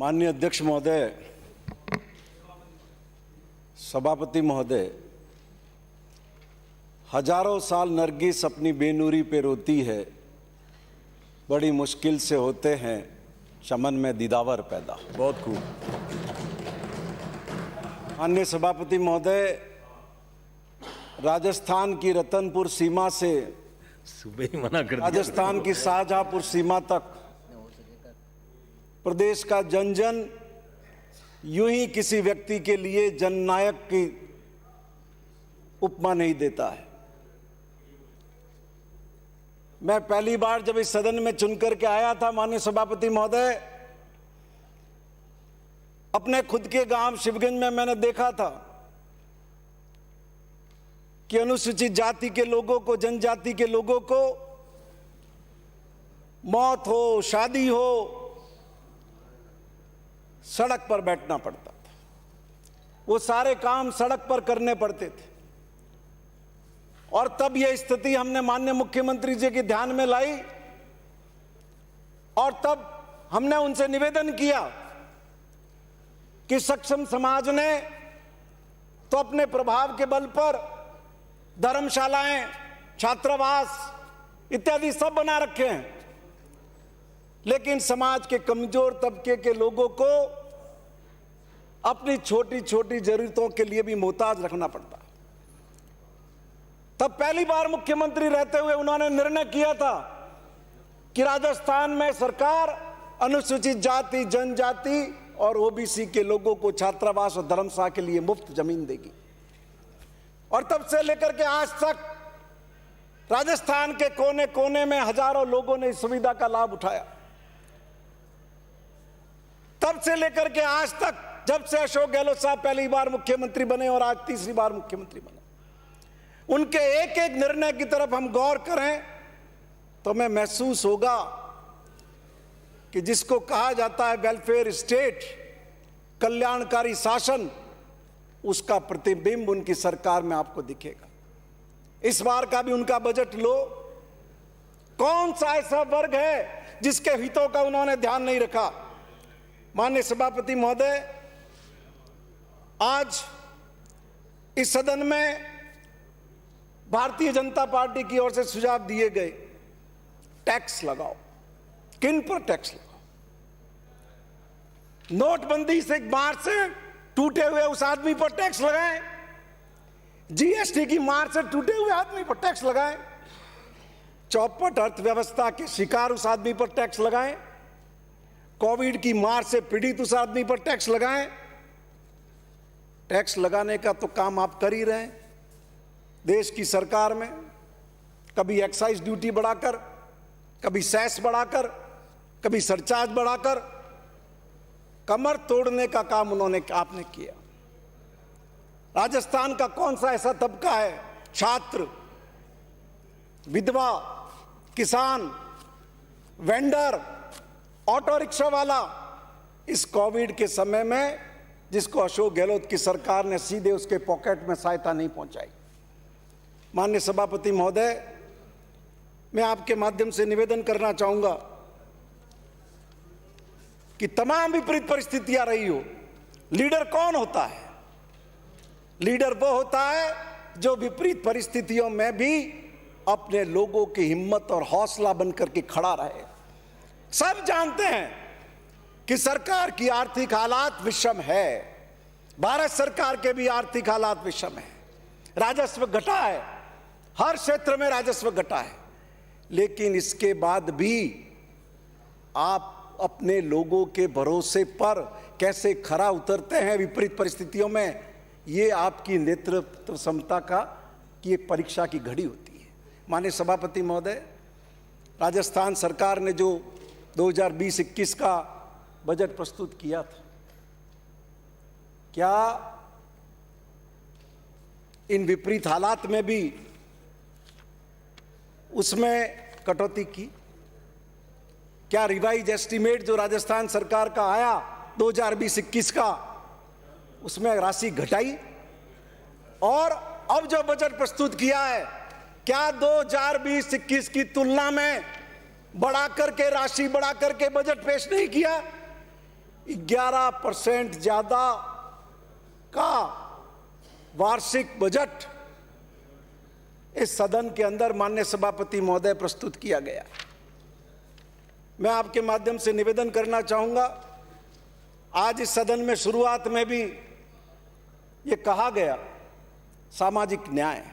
माननीय अध्यक्ष महोदय, सभापति महोदय, हजारों साल नरगिस अपनी बेनूरी पे रोती है, बड़ी मुश्किल से होते हैं चमन में दीदावर पैदा। बहुत खूब। माननीय सभापति महोदय, राजस्थान की रतनपुर सीमा से सुबह ही मना कर दिया। राजस्थान की शाहजहांपुर सीमा तक प्रदेश का जन जन यूं ही किसी व्यक्ति के लिए जननायक की उपमा नहीं देता है। मैं पहली बार जब इस सदन में चुनकर के आया था माननीय सभापति महोदय, अपने खुद के गांव शिवगंज में मैंने देखा था कि अनुसूचित जाति के लोगों को, जनजाति के लोगों को मौत हो, शादी हो, सड़क पर बैठना पड़ता था। वो सारे काम सड़क पर करने पड़ते थे। और तब यह स्थिति हमने माननीय मुख्यमंत्री जी के ध्यान में लाई और तब हमने उनसे निवेदन किया कि सक्षम समाज ने तो अपने प्रभाव के बल पर धर्मशालाएं, छात्रावास इत्यादि सब बना रखे हैं, लेकिन समाज के कमजोर तबके के लोगों को अपनी छोटी छोटी जरूरतों के लिए भी मोहताज रखना पड़ता है। तब पहली बार मुख्यमंत्री रहते हुए उन्होंने निर्णय किया था कि राजस्थान में सरकार अनुसूचित जाति, जनजाति और ओबीसी के लोगों को छात्रावास और धर्मशाला के लिए मुफ्त जमीन देगी। और तब से लेकर के आज तक राजस्थान के कोने कोने में हजारों लोगों ने इस सुविधा का लाभ उठाया। तब से लेकर के आज तक, जब से अशोक गहलोत साहब पहली बार मुख्यमंत्री बने और आज तीसरी बार मुख्यमंत्री बने, उनके एक एक निर्णय की तरफ हम गौर करें तो हमें महसूस होगा कि जिसको कहा जाता है वेलफेयर स्टेट, कल्याणकारी शासन, उसका प्रतिबिंब उनकी सरकार में आपको दिखेगा। इस बार का भी उनका बजट लो, कौन सा ऐसा वर्ग है जिसके हितों का उन्होंने ध्यान नहीं रखा। माननीय सभापति महोदय, आज इस सदन में भारतीय जनता पार्टी की ओर से सुझाव दिए गए, टैक्स लगाओ। किन पर टैक्स लगाओ? नोटबंदी से मार से टूटे हुए उस आदमी पर टैक्स लगाएं, जीएसटी की मार से टूटे हुए आदमी पर टैक्स लगाएं, चौपट अर्थव्यवस्था के शिकार उस आदमी पर टैक्स लगाएं, कोविड की मार से पीड़ित उस आदमी पर टैक्स लगाएं। टैक्स लगाने का तो काम आप कर ही रहे हैं। देश की सरकार में कभी एक्साइज ड्यूटी बढ़ाकर, कभी सेस बढ़ाकर, कभी सरचार्ज बढ़ाकर कमर तोड़ने का काम आपने किया। राजस्थान का कौन सा ऐसा तबका है, छात्र, विधवा, किसान, वेंडर, ऑटो रिक्शा वाला, इस कोविड के समय में जिसको अशोक गहलोत की सरकार ने सीधे उसके पॉकेट में सहायता नहीं पहुंचाई। माननीय सभापति महोदय, मैं आपके माध्यम से निवेदन करना चाहूंगा कि तमाम विपरीत परिस्थितियां रही हो, लीडर कौन होता है? लीडर वो होता है जो विपरीत परिस्थितियों में भी अपने लोगों की हिम्मत और हौसला बनकर के खड़ा रहे। सब जानते हैं कि सरकार की आर्थिक हालात विषम है, भारत सरकार के भी आर्थिक हालात विषम है, राजस्व घटा है, हर क्षेत्र में राजस्व घटा है, लेकिन इसके बाद भी आप अपने लोगों के भरोसे पर कैसे खरा उतरते हैं विपरीत परिस्थितियों में, ये आपकी नेतृत्व क्षमता की एक परीक्षा की घड़ी होती है। माननीय सभापति महोदय, राजस्थान सरकार ने जो 2020-21 का बजट प्रस्तुत किया था, क्या इन विपरीत हालात में भी उसमें कटौती की? क्या रिवाइज एस्टीमेट जो राजस्थान सरकार का आया 2020-21 का, उसमें राशि घटाई? और अब जो बजट प्रस्तुत किया है, क्या 2020-21 की तुलना में बढ़ा करके राशि बढ़ा करके बजट पेश नहीं किया? 11% ज्यादा का वार्षिक बजट इस सदन के अंदर माननीय सभापति महोदय प्रस्तुत किया गया। मैं आपके माध्यम से निवेदन करना चाहूंगा, आज इस सदन में शुरुआत में भी ये कहा गया, सामाजिक न्याय,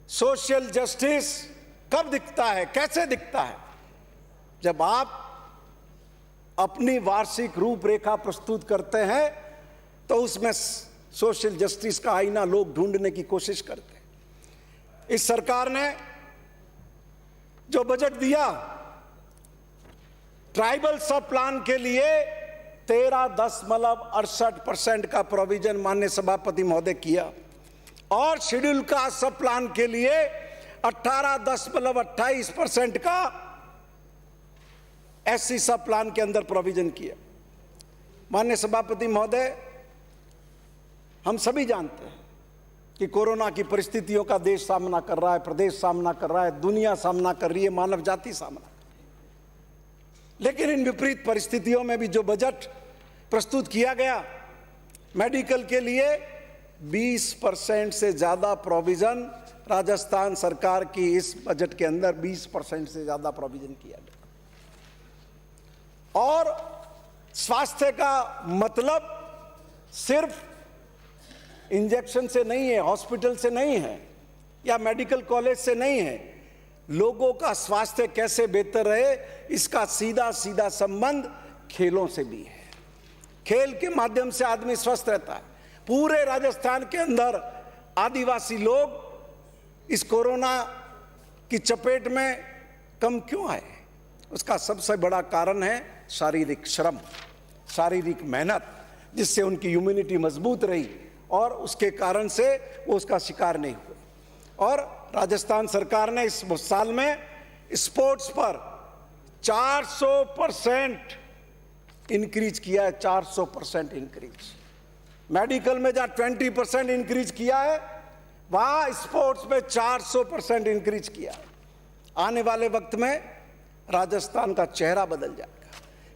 सोशल जस्टिस कब दिखता है, कैसे दिखता है? जब आप अपनी वार्षिक रूपरेखा प्रस्तुत करते हैं तो उसमें सोशल जस्टिस का आईना लोग ढूंढने की कोशिश करते हैं। इस सरकार ने जो बजट दिया ट्राइबल सब प्लान के लिए 13.68% का प्रोविजन माननीय सभापति महोदय किया और शेड्यूल कास्ट सब प्लान के लिए 18.28% का एससी सब प्लान के अंदर प्रोविजन किया। माननीय सभापति महोदय, हम सभी जानते हैं कि कोरोना की परिस्थितियों का देश सामना कर रहा है, प्रदेश सामना कर रहा है, दुनिया सामना कर रही है, मानव जाति सामना कर रही है। लेकिन इन विपरीत परिस्थितियों में भी जो बजट प्रस्तुत किया गया, मेडिकल के लिए 20% से ज्यादा प्रोविजन राजस्थान सरकार की इस बजट के अंदर 20% से ज्यादा प्रोविजन किया गया। और स्वास्थ्य का मतलब सिर्फ इंजेक्शन से नहीं है, हॉस्पिटल से नहीं है या मेडिकल कॉलेज से नहीं है। लोगों का स्वास्थ्य कैसे बेहतर रहे, इसका सीधा सीधा संबंध खेलों से भी है। खेल के माध्यम से आदमी स्वस्थ रहता है। पूरे राजस्थान के अंदर आदिवासी लोग इस कोरोना की चपेट में कम क्यों आए? उसका सबसे बड़ा कारण है शारीरिक श्रम, शारीरिक मेहनत, जिससे उनकी इम्यूनिटी मजबूत रही और उसके कारण से वो उसका शिकार नहीं हुए। और राजस्थान सरकार ने इस साल में स्पोर्ट्स पर 400% इंक्रीज किया है। 400% इंक्रीज। मेडिकल में जहां 20% इंक्रीज किया है, वहां स्पोर्ट्स में 400% इंक्रीज किया है। आने वाले वक्त में राजस्थान का चेहरा बदल जाएगा।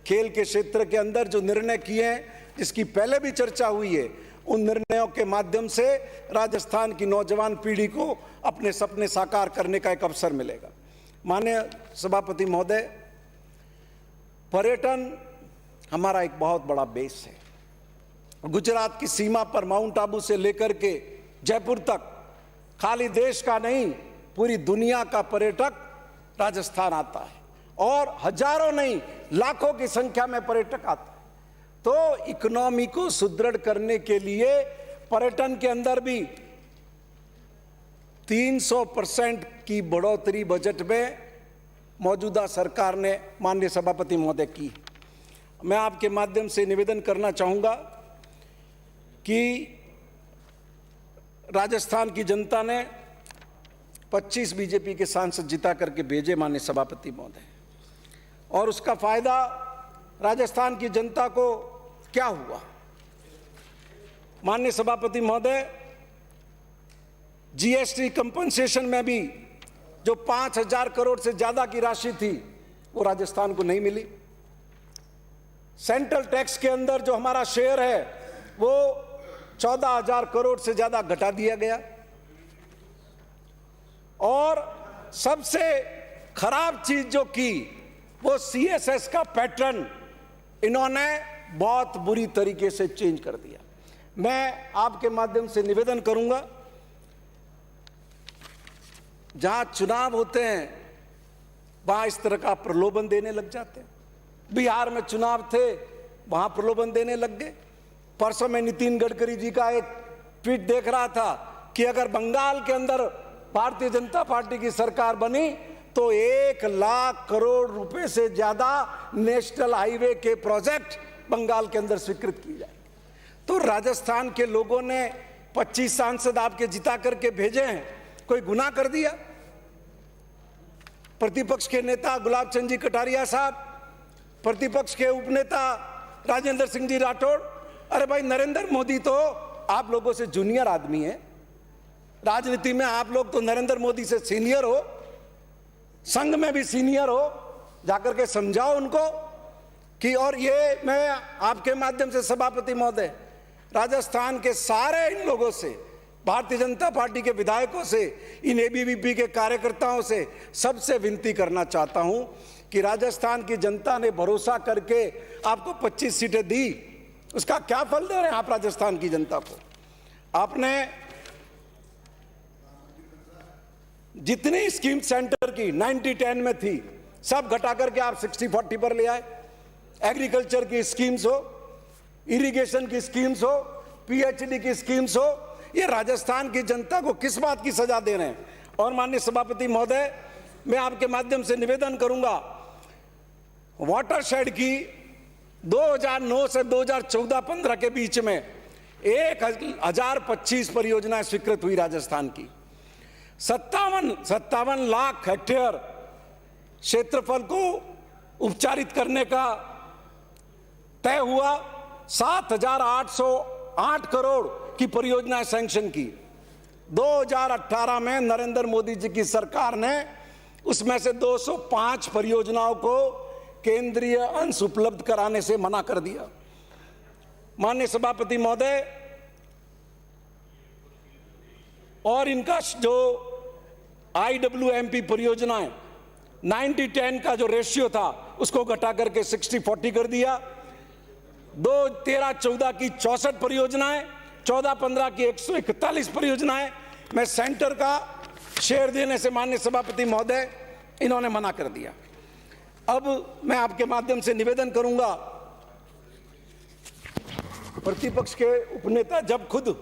खेल के क्षेत्र के अंदर जो निर्णय किए हैं, जिसकी पहले भी चर्चा हुई है, उन निर्णयों के माध्यम से राजस्थान की नौजवान पीढ़ी को अपने सपने साकार करने का एक अवसर मिलेगा। माननीय सभापति महोदय, पर्यटन हमारा एक बहुत बड़ा बेस है। गुजरात की सीमा पर माउंट आबू से लेकर के जयपुर तक खाली देश का नहीं, पूरी दुनिया का पर्यटक राजस्थान आता है और हजारों नहीं लाखों की संख्या में पर्यटक आते हैं। तो इकोनॉमी को सुदृढ़ करने के लिए पर्यटन के अंदर भी 300% की बढ़ोतरी बजट में मौजूदा सरकार ने माननीय सभापति महोदय की। मैं आपके माध्यम से निवेदन करना चाहूंगा कि राजस्थान की जनता ने 25 बीजेपी के सांसद जिता करके भेजे माननीय सभापति महोदय, और उसका फायदा राजस्थान की जनता को क्या हुआ? माननीय सभापति महोदय, जीएसटी कंपनसेशन में भी जो 5,000 करोड़ से ज्यादा की राशि थी, वो राजस्थान को नहीं मिली। सेंट्रल टैक्स के अंदर जो हमारा शेयर है, वो 14,000 करोड़ से ज्यादा घटा दिया गया। और सबसे खराब चीज जो की, वो सीएसएस का पैटर्न इन्होंने बहुत बुरी तरीके से चेंज कर दिया। मैं आपके माध्यम से निवेदन करूंगा, जहां चुनाव होते हैं वहां इस तरह का प्रलोभन देने लग जाते हैं। बिहार में चुनाव थे, वहां प्रलोभन देने लग गए। परसों में नितिन गडकरी जी का एक ट्वीट देख रहा था कि अगर बंगाल के अंदर भारतीय जनता पार्टी की सरकार बनी तो 1 लाख करोड़ रुपए से ज्यादा नेशनल हाईवे के प्रोजेक्ट बंगाल के अंदर स्वीकृत किए जाए। तो राजस्थान के लोगों ने 25 सांसद आपके जिता करके भेजे हैं, कोई गुनाह कर दिया? प्रतिपक्ष के नेता गुलाब चंद जी कटारिया साहब, प्रतिपक्ष के उपनेता राजेंद्र सिंह जी राठौड़, अरे भाई नरेंद्र मोदी तो आप लोगों से जूनियर आदमी है। राजनीति में आप लोग तो नरेंद्र मोदी से सीनियर हो, संघ में भी सीनियर हो, जाकर के समझाओ उनको। कि, और ये मैं आपके माध्यम से सभापति महोदय राजस्थान के सारे इन लोगों से, भारतीय जनता पार्टी के विधायकों से, इन एबीवीपी के कार्यकर्ताओं से, सबसे विनती करना चाहता हूं कि राजस्थान की जनता ने भरोसा करके आपको 25 सीटें दी, उसका क्या फल दे रहे हैं आप राजस्थान की जनता को? आपने जितनी स्कीम सेंटर की 90-10 में थी, सब घटा करके आप 60-40 पर ले आए। एग्रीकल्चर की स्कीम्स हो, इरिगेशन की स्कीम्स हो, पीएचडी की स्कीम्स हो, ये राजस्थान की जनता को किस बात की सजा दे रहे हैं? और माननीय सभापति महोदय, मैं आपके माध्यम से निवेदन करूंगा, वाटरशेड की 2009 से 2014-15 के बीच में 1025 परियोजनाएं स्वीकृत हुई राजस्थान की। 57 लाख हेक्टेयर क्षेत्रफल को उपचारित करने का तय हुआ। 7,808 करोड़ की परियोजनाएं सैंक्शन की। 2018 में नरेंद्र मोदी जी की सरकार ने उसमें से 205 परियोजनाओं को केंद्रीय अंश उपलब्ध कराने से मना कर दिया। माननीय सभापति महोदय, और इनका जो IWMP परियोजनाएं 90-10 का जो रेशियो था उसको घटा करके 60-40 कर दिया। 2013-14 की 64 परियोजनाएं, 14-15 की 141 परियोजनाएं में सेंटर का शेयर देने से माननीय सभापति महोदय इन्होंने मना कर दिया। अब मैं आपके माध्यम से निवेदन करूंगा, प्रतिपक्ष के उपनेता जब खुद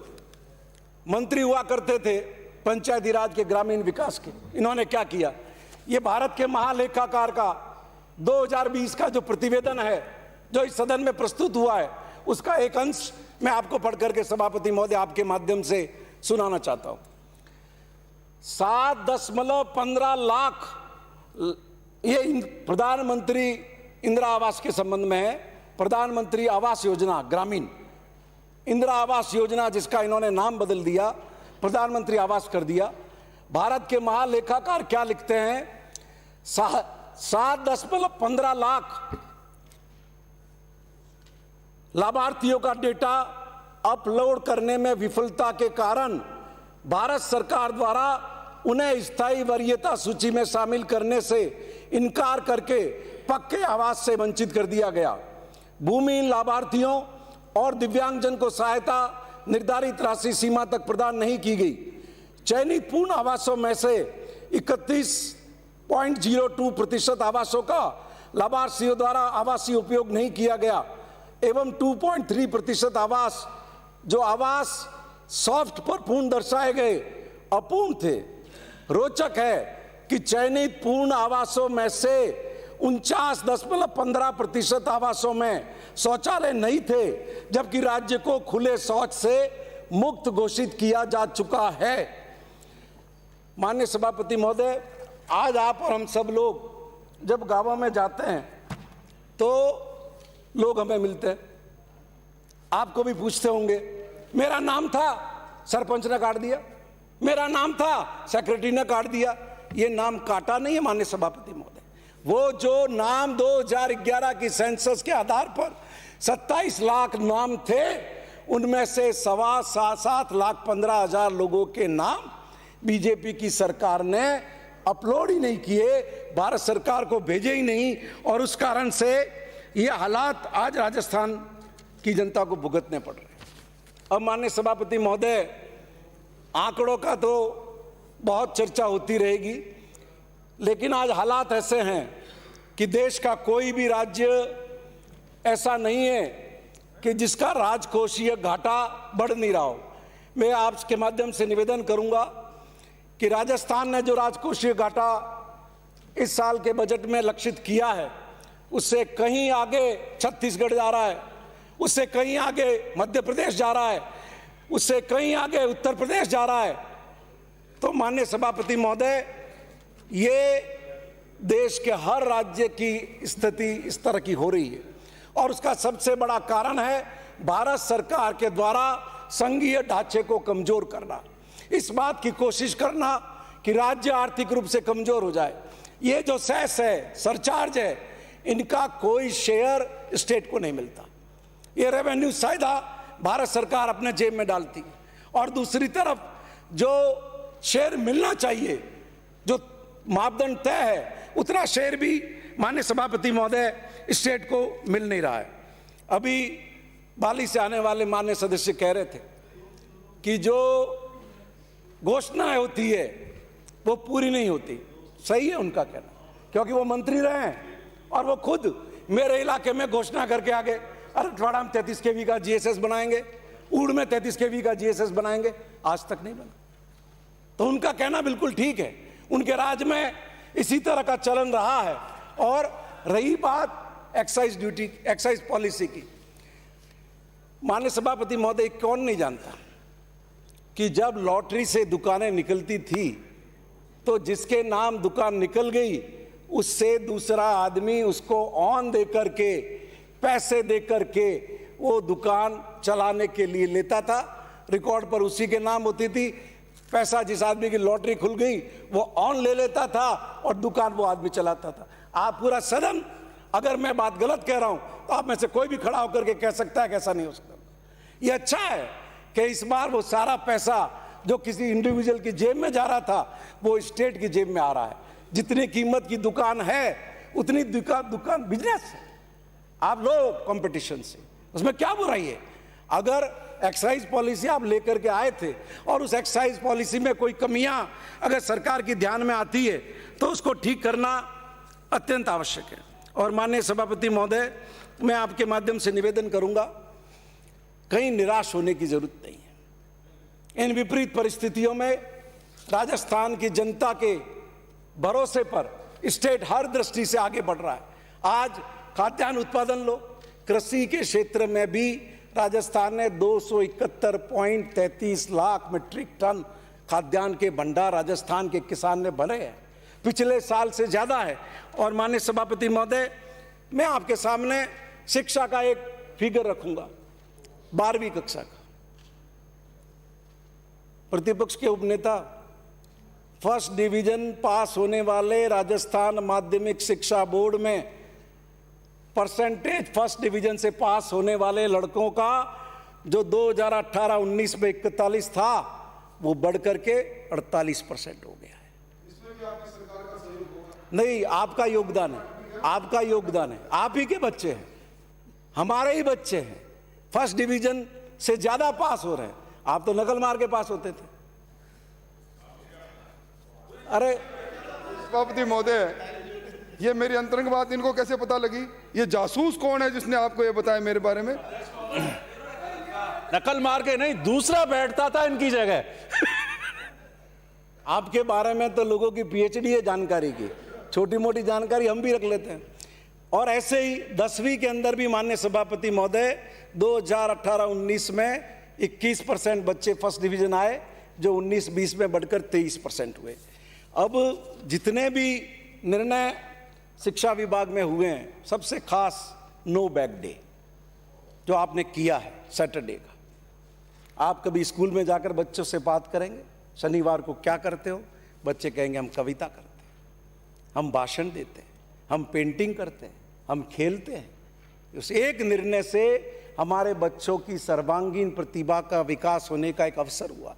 मंत्री हुआ करते थे पंचायती राज के ग्रामीण विकास के, इन्होंने क्या किया? ये भारत के महालेखाकार का 2020 का जो प्रतिवेदन है जो इस सदन में प्रस्तुत हुआ है, उसका एक अंश मैं आपको पढ़ करके सभापति महोदय आपके माध्यम से सुनाना चाहता हूं। 7.15 लाख ये प्रधानमंत्री इंदिरा आवास के संबंध में है। प्रधानमंत्री आवास योजना ग्रामीण, इंदिरा आवास योजना जिसका इन्होंने नाम बदल दिया, प्रधानमंत्री आवास कर दिया। भारत के महालेखाकार क्या लिखते हैं? 7.15 लाख लाभार्थियों का डेटा अपलोड करने में विफलता के कारण भारत सरकार द्वारा उन्हें स्थायी वरीयता सूची में शामिल करने से इनकार करके पक्के आवास से वंचित कर दिया गया। भूमिहीन लाभार्थियों और दिव्यांगजन को सहायता निर्धारित राशि सीमा तक प्रदान नहीं की गई। चयनित पूर्ण आवासों में से 31.02% आवासों का लाभार्थियों द्वारा आवासीय उपयोग नहीं किया गया एवं 2.3% आवास जो आवास सॉफ्ट पर पूर्ण दर्शाए गए अपूर्ण थे। रोचक है कि चयनित पूर्ण आवासों में से 49.15% आवासों में शौचालय नहीं थे, जबकि राज्य को खुले शौच से मुक्त घोषित किया जा चुका है। माननीय सभापति महोदय, आज आप और हम सब लोग जब गांवों में जाते हैं तो लोग हमें मिलते हैं, आपको भी पूछते होंगे, मेरा नाम था, सरपंच ने काट दिया, मेरा नाम था, सेक्रेटरी ने काट दिया। ये नाम काटा नहीं है माननीय सभापति महोदय, वो जो नाम 2011 की सेंसस के आधार पर 27 लाख नाम थे, उनमें से 7,15,000 लोगों के नाम बीजेपी की सरकार ने अपलोड ही नहीं किए, भारत सरकार को भेजे ही नहीं, और उस कारण से ये हालात आज राजस्थान की जनता को भुगतने पड़ रहे हैं। अब माननीय सभापति महोदय, आंकड़ों का तो बहुत चर्चा होती रहेगी, लेकिन आज हालात ऐसे हैं कि देश का कोई भी राज्य ऐसा नहीं है कि जिसका राजकोषीय घाटा बढ़ नहीं रहा हो। मैं आपके माध्यम से निवेदन करूंगा कि राजस्थान ने जो राजकोषीय घाटा इस साल के बजट में लक्षित किया है, उससे कहीं आगे छत्तीसगढ़ जा रहा है, उससे कहीं आगे मध्य प्रदेश जा रहा है, उससे कहीं आगे उत्तर प्रदेश जा रहा है। तो माननीय सभापति महोदय, ये देश के हर राज्य की स्थिति इस तरह की हो रही है, और उसका सबसे बड़ा कारण है भारत सरकार के द्वारा संघीय ढांचे को कमजोर करना, इस बात की कोशिश करना कि राज्य आर्थिक रूप से कमजोर हो जाए। ये जो सेस है, सरचार्ज है, इनका कोई शेयर स्टेट को नहीं मिलता। ये रेवेन्यू सीधा भारत सरकार अपने जेब में डालती है, और दूसरी तरफ जो शेयर मिलना चाहिए, जो मापदंड तय है, उतना शेयर भी माननीय सभापति महोदय स्टेट को मिल नहीं रहा है। अभी बाली से आने वाले माननीय सदस्य कह रहे थे कि जो घोषणाएं होती है वो पूरी नहीं होती। सही है उनका कहना, क्योंकि वो मंत्री रहे हैं और वो खुद मेरे इलाके में घोषणा करके आ गए, अरठवाड़ा में 33 kV का GSS बनाएंगे, ऊड़ में 33 kV का GSS बनाएंगे, आज तक नहीं बना। तो उनका कहना बिल्कुल ठीक है, उनके राज्य में इसी तरह का चलन रहा है। और रही बात एक्साइज ड्यूटी, एक्साइज पॉलिसी की, माननीय सभापति महोदय, कौन नहीं जानता कि जब लॉटरी से दुकानें निकलती थी तो जिसके नाम दुकान निकल गई उससे दूसरा आदमी उसको ऑन दे करके, पैसे दे करके वो दुकान चलाने के लिए लेता था। रिकॉर्ड पर उसी के नाम होती थी। पैसा जिस आदमी की लॉटरी खुल गई वो ऑन ले लेता था और दुकान वो आदमी चलाता था। आप पूरा सदन, अगर मैं बात गलत कह रहा हूं तो आप में से कोई भी खड़ा होकर के कह सकता है कि ऐसा नहीं हो सकता। ये अच्छा है कि इस बार वो सारा पैसा जो किसी इंडिविजुअल की जेब में जा रहा था वो स्टेट की जेब में आ रहा है। जितनी कीमत की दुकान है उतनी दुकान बिजनेस है, आप लो कंपटीशन से, उसमें क्या बुराई है। अगर एक्साइज पॉलिसी आप लेकर के आए थे और उस एक्साइज पॉलिसी में कोई कमियां अगर सरकार की ध्यान में आती है तो उसको ठीक करना अत्यंत आवश्यक है। और माननीय सभापति महोदय, मैं आपके माध्यम से निवेदन करूंगा, कहीं निराश होने की जरूरत नहीं है। इन विपरीत परिस्थितियों में राजस्थान की जनता के भरोसे पर स्टेट हर दृष्टि से आगे बढ़ रहा है। आज खाद्यान्न उत्पादन लो, कृषि के क्षेत्र में भी राजस्थान ने 271.33 लाख मीट्रिक टन खाद्यान्न के भंडार राजस्थान के किसान ने भरे हैं, पिछले साल से ज्यादा है। और माननीय सभापति महोदय, मैं आपके सामने शिक्षा का एक फिगर रखूंगा, 12वीं कक्षा का। प्रतिपक्ष के उपनेता, फर्स्ट डिवीजन पास होने वाले राजस्थान माध्यमिक शिक्षा बोर्ड में परसेंटेज फर्स्ट डिवीजन से पास होने वाले लड़कों का जो 2018-19 में 41 था वो बढ़ करके 48% हो गया है। इसमें भी आपकी सरकार का सहयोग होगा? नहीं, आपका योगदान है, आपका योगदान है। आप ही के बच्चे हैं, हमारे ही बच्चे हैं, फर्स्ट डिवीजन से ज्यादा पास हो रहे हैं। आप तो नकल मार के पास होते थे। अरे सभापति महोदय, ये मेरी अंतरंग बात इनको कैसे पता लगी? ये जासूस कौन है जिसने आपको ये बताया मेरे बारे में? नकल मार के नहीं, दूसरा बैठता था इनकी जगह। आपके बारे में तो लोगों की PhD है जानकारी की, छोटी मोटी जानकारी हम भी रख लेते हैं। और ऐसे ही 10वीं के अंदर भी माननीय सभापति महोदय 2018-19 में 21% बच्चे फर्स्ट डिवीजन आए, जो 19-20 में बढ़कर 23% हुए। अब जितने भी निर्णय शिक्षा विभाग में हुए हैं, सबसे खास नो बैग डे जो आपने किया है सैटरडे का। आप कभी स्कूल में जाकर बच्चों से बात करेंगे, शनिवार को क्या करते हो? बच्चे कहेंगे हम कविता करते हैं, हम भाषण देते हैं, हम पेंटिंग करते हैं, हम खेलते हैं। उस एक निर्णय से हमारे बच्चों की सर्वांगीण प्रतिभा का विकास होने का एक अवसर हुआ।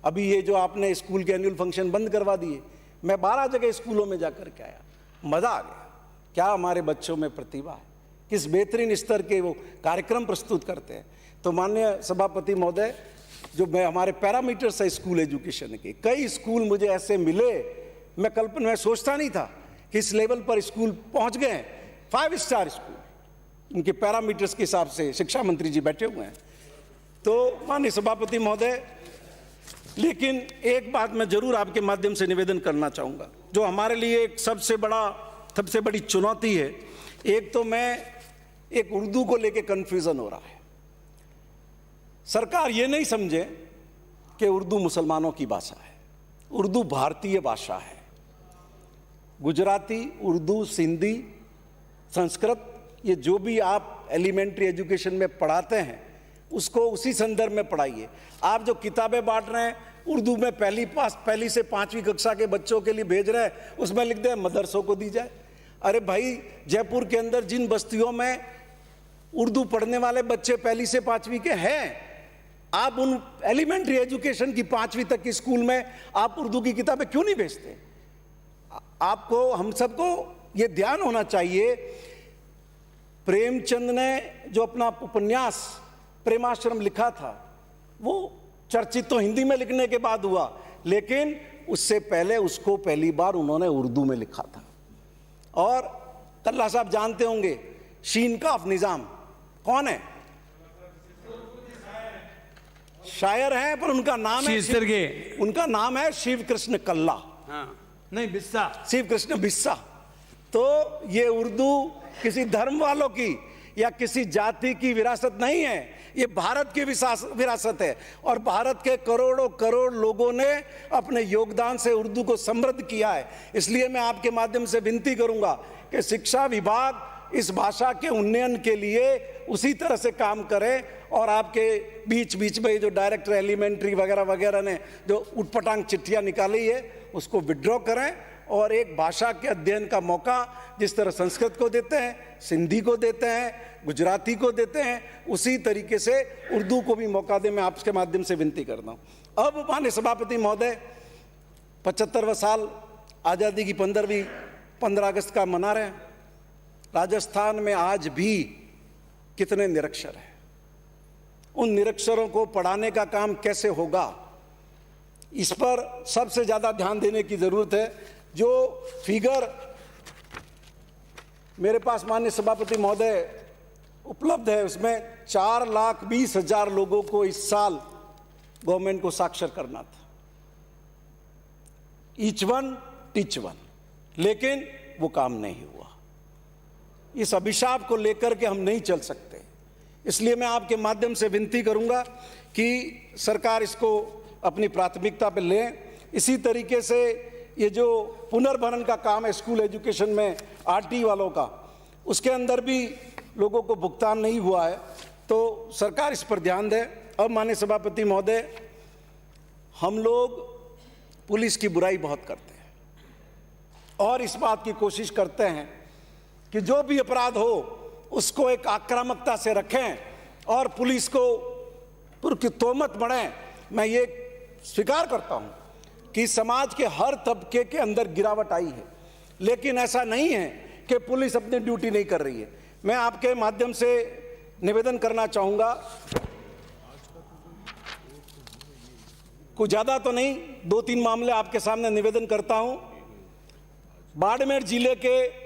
अभी ये जो आपने स्कूल के एनुअल फंक्शन बंद करवा दिए, मैं 12 जगह स्कूलों में जाकर के आया, मजा आ गया। क्या हमारे बच्चों में प्रतिभा है, किस बेहतरीन स्तर के वो कार्यक्रम प्रस्तुत करते हैं। तो माननीय सभापति महोदय, जो मैं हमारे पैरामीटर्स है स्कूल एजुकेशन के, कई स्कूल मुझे ऐसे मिले, मैं कल्पना में सोचता नहीं था कि इस लेवल पर स्कूल पहुंच गए हैं। 5 स्टार स्कूल, उनके पैरामीटर्स के हिसाब से शिक्षा मंत्री जी बैठे हुए हैं। तो माननीय सभापति महोदय, लेकिन एक बात मैं जरूर आपके माध्यम से निवेदन करना चाहूंगा, जो हमारे लिए एक सबसे बड़ी चुनौती है। एक तो एक उर्दू को लेके कंफ्यूजन हो रहा है। सरकार ये नहीं समझे कि उर्दू मुसलमानों की भाषा है, उर्दू भारतीय भाषा है। गुजराती, उर्दू, सिंधी, संस्कृत, ये जो भी आप एलिमेंट्री एजुकेशन में पढ़ाते हैं उसको उसी संदर्भ में पढ़ाइए। आप जो किताबें बांट रहे हैं उर्दू में पहली से 5वीं कक्षा के बच्चों के लिए भेज रहे हैं, उसमें लिख दें मदरसों को दी जाए। अरे भाई, जयपुर के अंदर जिन बस्तियों में उर्दू पढ़ने वाले बच्चे पहली से 5वीं के हैं, आप उन एलिमेंट्री एजुकेशन की 5वीं तक की स्कूल में आप उर्दू की किताबें क्यों नहीं भेजते? आपको, हम सबको ये ध्यान होना चाहिए। प्रेमचंद ने जो अपना उपन्यास प्रेमाश्रम लिखा था, वो चर्चित तो हिंदी में लिखने के बाद हुआ, लेकिन उससे पहले उसको पहली बार उन्होंने उर्दू में लिखा था। और तल्ला साहब जानते होंगे शीन काफ निजाम कौन है? शायर हैं, पर उनका नाम है, उनका नाम है शिव कृष्ण कल्ला। नहीं, बिस्सा, शिव कृष्ण बिस्सा। तो ये उर्दू किसी धर्म वालों की या किसी जाति की विरासत नहीं है, ये भारत की विरासत है। और भारत के करोड़ों करोड़ लोगों ने अपने योगदान से उर्दू को समृद्ध किया है। इसलिए मैं आपके माध्यम से विनती करूंगा कि शिक्षा विभाग इस भाषा के उन्नयन के लिए उसी तरह से काम करे, और आपके बीच बीच में जो डायरेक्टर एलिमेंट्री वगैरह वगैरह ने जो उटपटांग चिट्ठियां निकाली है, उसको विड्रॉ करें और एक भाषा के अध्ययन का मौका जिस तरह संस्कृत को देते हैं, सिंधी को देते हैं, गुजराती को देते हैं, उसी तरीके से उर्दू को भी मौका दें। मैं आपके माध्यम से विनती करता हूँ। अब माननीय सभापति महोदय, 75वां साल आज़ादी की 15 अगस्त का मना रहे हैं। राजस्थान में आज भी कितने निरक्षर हैं, उन निरक्षरों को पढ़ाने का काम कैसे होगा, इस पर सबसे ज़्यादा ध्यान देने की ज़रूरत है। जो फिगर मेरे पास माननीय सभापति महोदय उपलब्ध है, उसमें 4,20,000 लोगों को इस साल गवर्नमेंट को साक्षर करना था, ईच वन टीच वन, लेकिन वो काम नहीं हुआ। इस अभिशाप को लेकर के हम नहीं चल सकते। इसलिए मैं आपके माध्यम से विनती करूंगा कि सरकार इसको अपनी प्राथमिकता पर ले। इसी तरीके से ये जो पुनर्भरण का काम है स्कूल एजुकेशन में आरटी वालों का, उसके अंदर भी लोगों को भुगतान नहीं हुआ है, तो सरकार इस पर ध्यान दे। अब माननीय सभापति महोदय, हम लोग पुलिस की बुराई बहुत करते हैं और इस बात की कोशिश करते हैं कि जो भी अपराध हो उसको एक आक्रामकता से रखें और पुलिस को पूरी तोहमत बढ़े। मैं ये स्वीकार करता हूं कि समाज के हर तबके के अंदर गिरावट आई है, लेकिन ऐसा नहीं है कि पुलिस अपनी ड्यूटी नहीं कर रही है। मैं आपके माध्यम से निवेदन करना चाहूंगा, कुछ ज्यादा तो नहीं, 2-3 मामले आपके सामने निवेदन करता हूं। बाड़मेर जिले के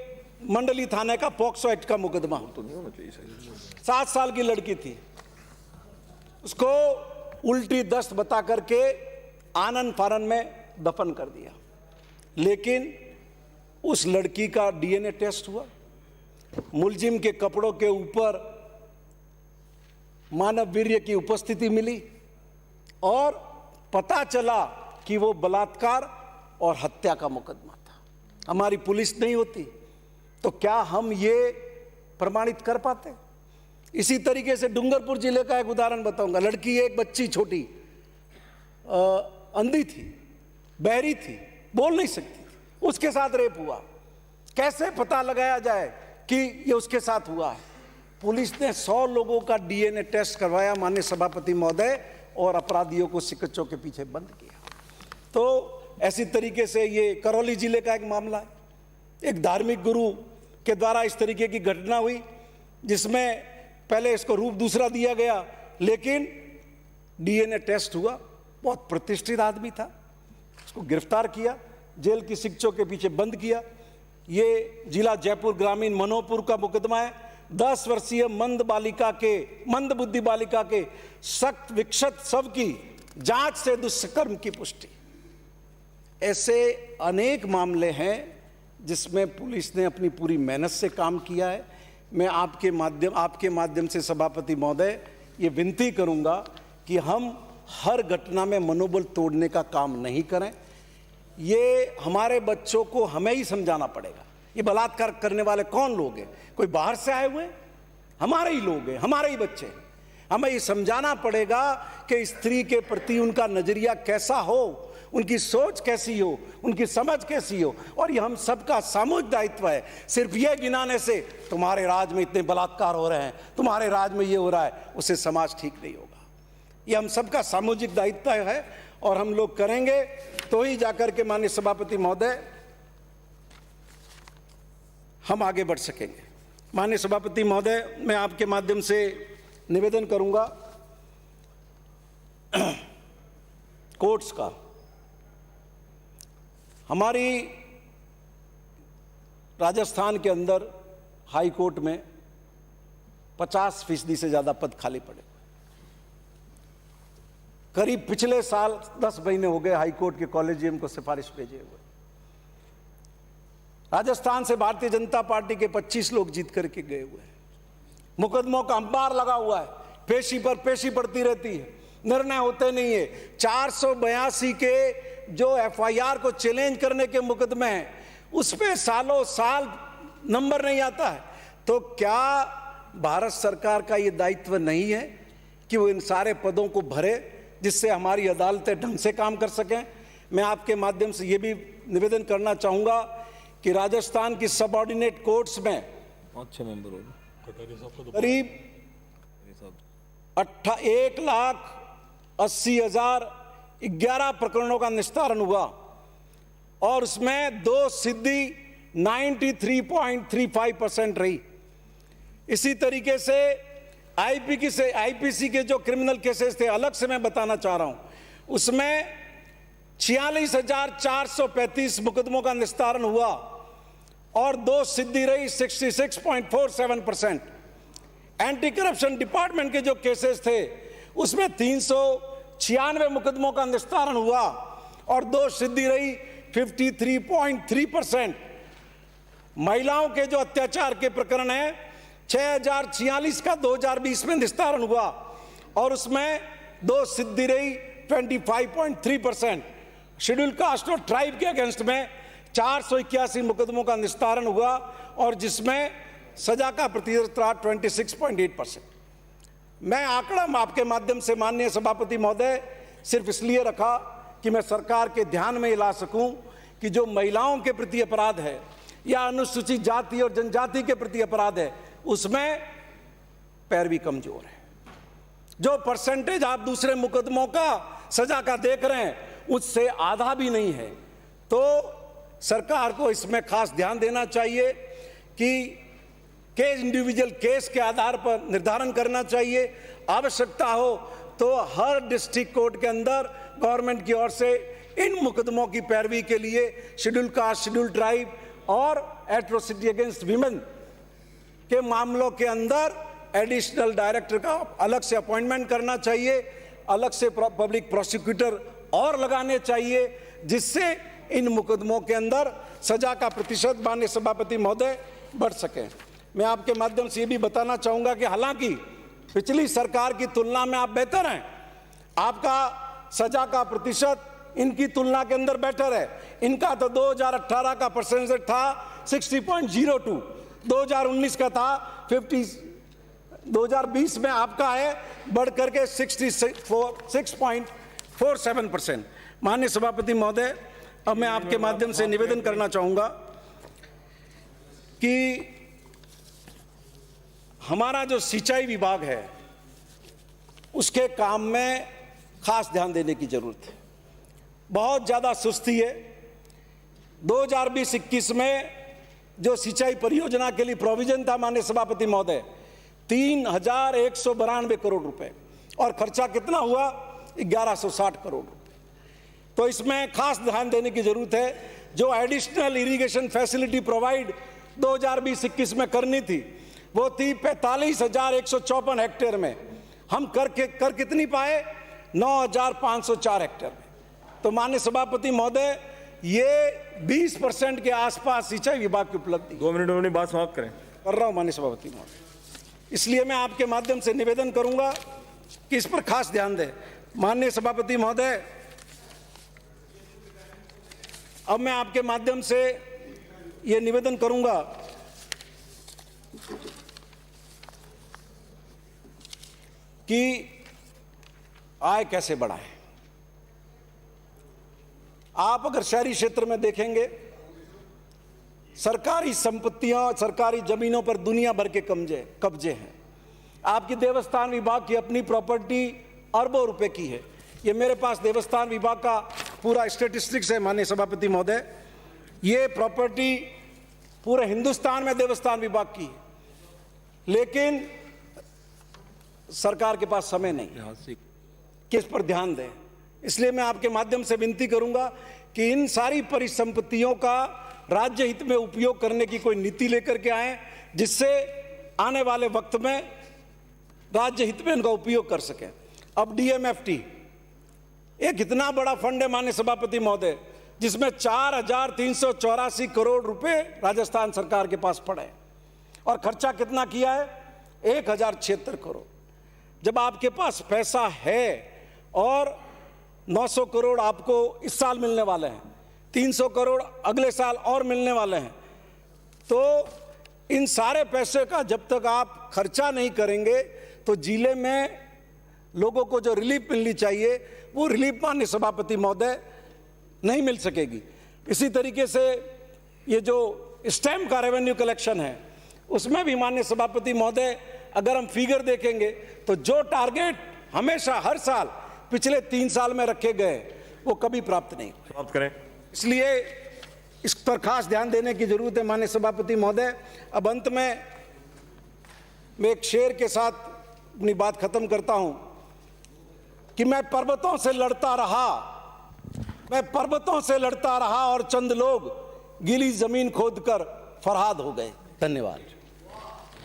मंडली थाने का पॉक्सो एक्ट का मुकदमा, 7 साल की लड़की थी, उसको उल्टी दस्त बता करके आनन फारन में दफन कर दिया, लेकिन उस लड़की का डीएनए टेस्ट हुआ, मुलजिम के कपड़ों के ऊपर मानव वीर्य की उपस्थिति मिली और पता चला कि वो बलात्कार और हत्या का मुकदमा था। हमारी पुलिस नहीं होती तो क्या हम ये प्रमाणित कर पाते? इसी तरीके से डूंगरपुर जिले का एक उदाहरण बताऊंगा। लड़की, एक बच्ची छोटी, अंधी थी, बहरी थी, बोल नहीं सकती, उसके साथ रेप हुआ। कैसे पता लगाया जाए कि ये उसके साथ हुआ है? पुलिस ने 100 लोगों का डीएनए टेस्ट करवाया माननीय सभापति महोदय, और अपराधियों को सिकच्चों के पीछे बंद किया। तो ऐसी तरीके से ये करौली जिले का एक मामला है, एक धार्मिक गुरु के द्वारा इस तरीके की घटना हुई जिसमें पहले इसको रूप दूसरा दिया गया, लेकिन डीएनए टेस्ट हुआ। बहुत प्रतिष्ठित आदमी था, उसको गिरफ्तार किया, जेल की शिक्षों के पीछे बंद किया। ये जिला जयपुर ग्रामीण मनोपुर का मुकदमा है। 10 वर्षीय मंद बुद्धि बालिका के सख्त विक्षत शव की जांच से दुष्कर्म की पुष्टि। ऐसे अनेक मामले हैं जिसमें पुलिस ने अपनी पूरी मेहनत से काम किया है। मैं आपके माध्यम से सभापति महोदय ये विनती करूंगा कि हम हर घटना में मनोबल तोड़ने का काम नहीं करें। ये हमारे बच्चों को हमें ही समझाना पड़ेगा। ये बलात्कार करने वाले कौन लोग हैं? कोई बाहर से आए हुए? हमारे ही लोग हैं, हमारे ही बच्चे। हमें ये समझाना पड़ेगा कि स्त्री के प्रति उनका नजरिया कैसा हो, उनकी सोच कैसी हो, उनकी समझ कैसी हो, और ये हम सबका सामूहिक दायित्व है। सिर्फ ये गिनाने से तुम्हारे राज में इतने बलात्कार हो रहे हैं, तुम्हारे राज में ये हो रहा है, उससे समाज ठीक नहीं होगा। ये हम सबका सामूहिक दायित्व है और हम लोग करेंगे तो ही जाकर के माननीय सभापति महोदय हम आगे बढ़ सकेंगे। माननीय सभापति महोदय, मैं आपके माध्यम से निवेदन करूंगा कोर्ट्स का। हमारी राजस्थान के अंदर हाई कोर्ट में 50% से ज्यादा पद खाली पड़े। करीब पिछले साल 10 महीने हो गए हाई कोर्ट के कॉलेजियम को सिफारिश भेजे हुए। राजस्थान से भारतीय जनता पार्टी के 25 लोग जीत करके गए हुए हैं। मुकदमों का अंबार लगा हुआ है, पेशी पर पेशी पड़ती रहती है, निर्णय होते नहीं है। 482 के जो FIR को चैलेंज करने के मुकदमे हैं, उस पे सालों साल नंबर नहीं आता है। तो क्या भारत सरकार का ये दायित्व नहीं है कि वो इन सारे पदों को भरे, जिससे हमारी अदालतें ढंग से काम कर सकें? मैं आपके माध्यम से ये भी निवेदन करना चाहूंगा कि राजस्थान की सबऑर्डिनेट कोर्ट्स में 5-6 मेंबर हो करीब 1,80,11 प्रकरणों का निस्तारण हुआ और उसमें 2 सिद्धि 93.35% रही। इसी तरीके से आईपीसी के जो क्रिमिनल केसेस थे, अलग से मैं बताना चाह रहा हूं, उसमें 46,435 मुकदमों का निस्तारण हुआ और 2 सिद्धि रही 66.47%। एंटी करप्शन डिपार्टमेंट के जो केसेस थे उसमें 396 मुकदमों का निस्तारण हुआ और 2 सिद्धि रही 53.3%। महिलाओं के जो अत्याचार के प्रकरण है 6046 का 2020 में निस्तारण हुआ और उसमें 2 सिद्धि रही 25.3%। शेड्यूल कास्ट और ट्राइब के अगेंस्ट में 481 मुकदमों का निस्तारण हुआ और जिसमें सजा का प्रतिशत रहा 26.8%। मैं आंकड़ा आपके माध्यम से माननीय सभापति महोदय सिर्फ इसलिए रखा कि मैं सरकार के ध्यान में ला सकूं कि जो महिलाओं के प्रति अपराध है या अनुसूचित जाति और जनजाति के प्रति अपराध है, उसमें पैरवी कमजोर है। जो परसेंटेज आप दूसरे मुकदमों का सजा का देख रहे हैं, उससे आधा भी नहीं है। तो सरकार को इसमें खास ध्यान देना चाहिए कि इंडिविजुअल केस के आधार पर निर्धारण करना चाहिए। आवश्यकता हो तो हर डिस्ट्रिक्ट कोर्ट के अंदर गवर्नमेंट की ओर से इन मुकदमों की पैरवी के लिए शेड्यूल कास्ट, शेड्यूल ट्राइब और एट्रोसिटी अगेंस्ट विमेन के मामलों के अंदर एडिशनल डायरेक्टर का अलग से अपॉइंटमेंट करना चाहिए, अलग से पब्लिक प्रोसिक्यूटर और लगाने चाहिए, जिससे इन मुकदमों के अंदर सजा का प्रतिशत माननीय सभापति महोदय बढ़ सके। मैं आपके माध्यम से ये भी बताना चाहूंगा कि हालांकि पिछली सरकार की तुलना में आप बेहतर हैं, आपका सजा का प्रतिशत इनकी तुलना के अंदर बेटर है। इनका तो 2018 का परसेंटेज था 60.02, 2019 का था 50, 2020 में आपका है बढ़ करके 6.47%। माननीय सभापति महोदय, अब मैं आपके माध्यम से निवेदन करना चाहूंगा कि हमारा जो सिंचाई विभाग है उसके काम में खास ध्यान देने की जरूरत है। बहुत ज्यादा सुस्ती है। 2020-21 में जो सिंचाई परियोजना के लिए प्रोविजन था माननीय सभापति महोदय 3,192 करोड़ रुपए और खर्चा कितना हुआ 1,160 करोड़ रुपए। तो इसमें खास ध्यान देने की जरूरत है। जो एडिशनल इरिगेशन फैसिलिटी प्रोवाइड 2020-21 में करनी थी वो थी 45,154 हेक्टेयर में, हम कर कितनी पाए 9,504 हेक्टेयर में। तो माननीय सभापति महोदय ये 20% के आसपास सिंचाई विभाग की उपलब्धि। 2 मिनट में बात समाप्त करें। कर रहा हूं माननीय सभापति महोदय, इसलिए मैं आपके माध्यम से निवेदन करूंगा कि इस पर खास ध्यान दें। माननीय सभापति महोदय, अब मैं आपके माध्यम से यह निवेदन करूंगा कि आय कैसे बढ़ाएं। आप अगर शहरी क्षेत्र में देखेंगे, सरकारी संपत्तियां, सरकारी जमीनों पर दुनिया भर के कब्जे हैं। आपकी देवस्थान विभाग की अपनी प्रॉपर्टी अरबों रुपए की है। ये मेरे पास देवस्थान विभाग का पूरा स्टैटिस्टिक्स है माननीय सभापति महोदय। ये प्रॉपर्टी पूरे हिंदुस्तान में देवस्थान विभाग की है, लेकिन सरकार के पास समय नहीं कि इस पर ध्यान दें। इसलिए मैं आपके माध्यम से विनती करूंगा कि इन सारी परिसंपत्तियों का राज्य हित में उपयोग करने की कोई नीति लेकर के आए, जिससे आने वाले वक्त में राज्य हित में इनका उपयोग कर सकें। अब डीएमएफटी एक इतना बड़ा फंड है माननीय सभापति महोदय, जिसमें 4,384 करोड़ रुपए राजस्थान सरकार के पास पड़े और खर्चा कितना किया है? 1,076 करोड़। जब आपके पास पैसा है और 900 करोड़ आपको इस साल मिलने वाले हैं, 300 करोड़ अगले साल और मिलने वाले हैं, तो इन सारे पैसे का जब तक आप खर्चा नहीं करेंगे तो जिले में लोगों को जो रिलीफ मिलनी चाहिए वो रिलीफ माननीय सभापति महोदय नहीं मिल सकेगी। इसी तरीके से ये जो स्टैम्प का रेवेन्यू कलेक्शन है, उसमें भी माननीय सभापति महोदय अगर हम फिगर देखेंगे तो जो टारगेट हमेशा हर साल पिछले 3 साल में रखे गए वो कभी प्राप्त नहीं हुए। समाप्त करें। इसलिए इस पर खास ध्यान देने की जरूरत है माननीय सभापति महोदय। अब अंत में मैं एक शेर के साथ अपनी बात खत्म करता हूं कि मैं पर्वतों से लड़ता रहा और चंद लोग गीली जमीन खोदकर फरहाद हो गए। धन्यवाद।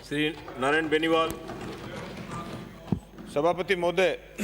श्री नारायण बेनीवाल। सभापति महोदय,